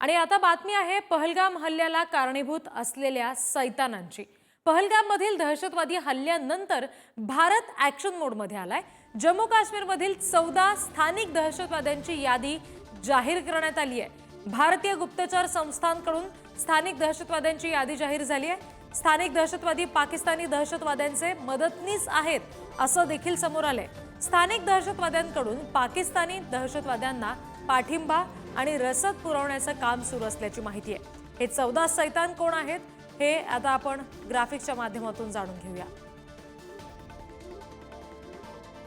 आणि आता बातमी आहे पहलगाम हल्ल्याला कारणीभूत असलेल्या सैतानांची। पहलगाममधील दहशतवादी हल्ल्यानंतर भारत ॲक्शन मोडमध्ये आलाय। जम्मू काश्मीरमधील 14 स्थानिक दहशतवाद्यांची यादी जाहीर करण्यात आली आहे। भारतीय गुप्तचर संस्थांकडून स्थानिक दहशतवाद्यांची यादी जाहीर झाली आहे। स्थानिक दहशतवादी पाकिस्तानी दहशतवाद्यांचे मदतनीस आहेत असं देखील समोर आलंय। स्थानिक दहशतवाद्यांकडून पाकिस्तानी दहशतवाद्यांना पाठिंबा आणि रसद पुरवण्याचं काम सुरू असल्याची माहिती आहे। हे 14 सैतान कोण आहेत हे आता आपण ग्राफिक्सच्या माध्यमातून जाणून घेऊया।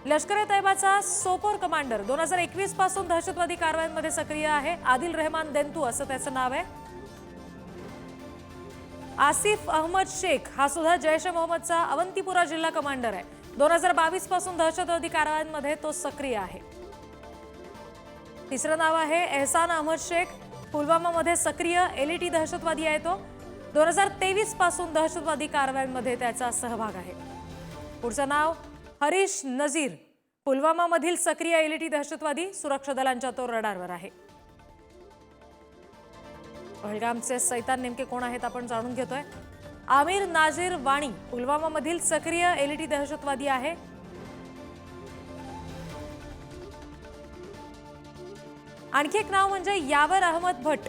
लष्कर-ए-तैयबाचा सोपोर कमांडर 2021 पासून दहशतवादी कारवायांमध्ये सक्रिय आहे। आदिल रहमान देंतू असं त्याचं नाव आहे। आसिफ अहमद शेख हा सुद्धा जैश-ए-मोहम्मदचा अवंतीपुरा जिल्हा कमांडर आहे। 2022 पासून दहशतवादी कारवायांमध्ये तो सक्रिय आहे। तिसरं नाव आहे एहसान अहमद शेख, पुलवामामध्ये सक्रिय एलईटी दहशतवादी आहे तो। 2023 पासून दहशतवादी कारवायांमध्ये त्याचा सहभाग आहे। पुढचं नाव हरीश नजीर, पुलवामामधील सक्रिय एलईटी दहशतवादी, सुरक्षा दलांच्या तो रडारवर आहे। पहलगामचे सैतान नेमके कोण आहेत आपण जाणून घेतोय। आमिर नाझीर वाणी पुलवामामधील सक्रिय एलईटी दहशतवादी आहे। आणखी एक नाव म्हणजे यावर अहमद भट्ट,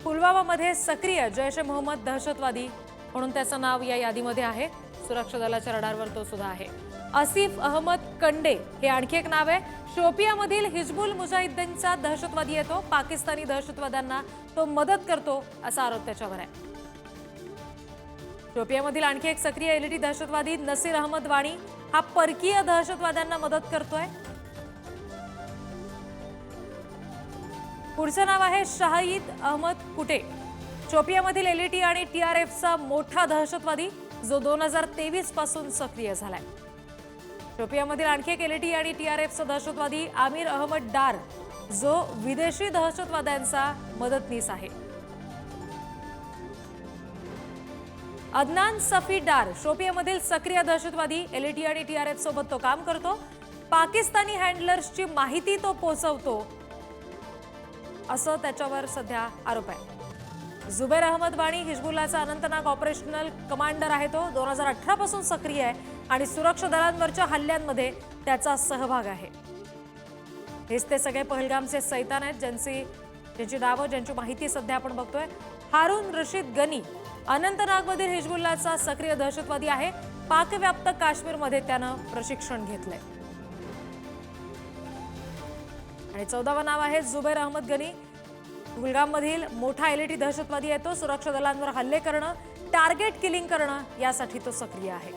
पुलवामामध्ये सक्रिय जैश-ए-मोहम्मद दहशतवादी म्हणून त्याचं नाव या यादीमध्ये आहे। सुरक्षा दलाच्या रडारवर तो सुद्धा आहे। आसिफ अहमद कंडे हे आणखी एक नाव आहे। शोपियामधील हिजबुल मुजाहिद्दीनचा दहशतवादी आहे तो। पाकिस्तानी दहशतवाद्यांना तो मदत करतो असा आरोप त्याच्यावर आहे। शोपियामधील आणखी एक सक्रिय एलईटी दहशतवादी नसीर अहमद वाणी हा परकीय दहशतवाद्यांना मदत करतोय। पुढचं नाव आहे शाहिद अहमद कुटे, शोपियामधील एलईटी आणि टीआरएफचा मोठा दहशतवादी जो 2023 पासून सक्रिय झालाय। शोपियामधील आणखी एक एलईटी आणि टीआरएफचा दहशतवादी आमिर अहमद डार जो विदेशी दहशतवाद्यांचा मदतनीस आहे। अदनान सफी डार शोपियामधील सक्रिय दहशतवादी, एलईटी आणि टीआरएफ सोबत तो काम करतो। पाकिस्तानी हँडलर्सची माहिती तो पोहोचवतो असं त्याच्यावर सध्या आरोप आहे। जुबेर अहमद वाणी हिजबुल्लाचा अनंतनाग ऑपरेशनल कमांडर आहे तो। 2018 पासून सक्रिय आहे आणि सुरक्षा दलांवरच्या हल्ल्यांमध्ये त्याचा सहभाग आहे। हेच ते सगळे पहलगामचे सैतान आहेत ज्यांची नावं ज्यांची माहिती सध्या आपण बघतोय। हारून रशीद गनी अनंतनागमधील हिजबुल्लाचा सक्रिय दहशतवादी आहे। पाकव्याप्त काश्मीरमध्ये त्यानं प्रशिक्षण घेतलंय। आणि 14वं नाव आहे जुबेर अहमद गनी, कुलगाममधील मोठा एलईटी दहशतवादी आहे तो। सुरक्षा दलांवर हल्ले करणं, टार्गेट किलिंग करणं यासाठी तो सक्रिय आहे।